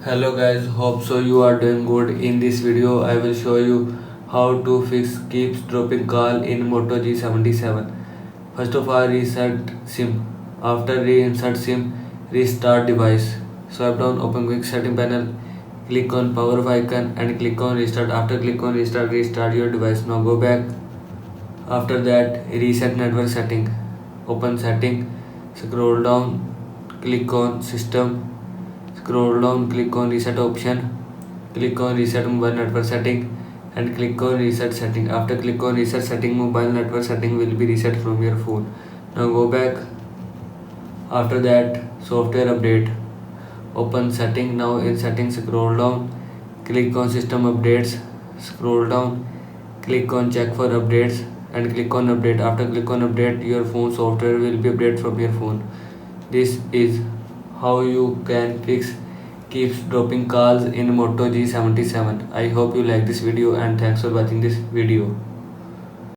Hello guys, hope so you are doing good. In this video I will show you how to fix keeps dropping call in Moto G77. First of all, reset SIM. After reinsert SIM, restart device. Swipe down, open quick setting panel, click on power off icon and click on restart. After click on restart, restart your device. Now go back. After that, reset network setting. Open setting, scroll down, click on system. Scroll down, click on reset option, click on reset mobile network setting and click on reset setting. After click on reset setting, mobile network setting will be reset from your phone. Now go back. After that, software update. Open setting. Now in settings, scroll down, click on system updates, scroll down, click on check for updates and click on update. After click on update, your phone software will be updated from your phone. This is how you can fix keeps dropping calls in Moto G77. I hope you like this video and thanks for watching this video.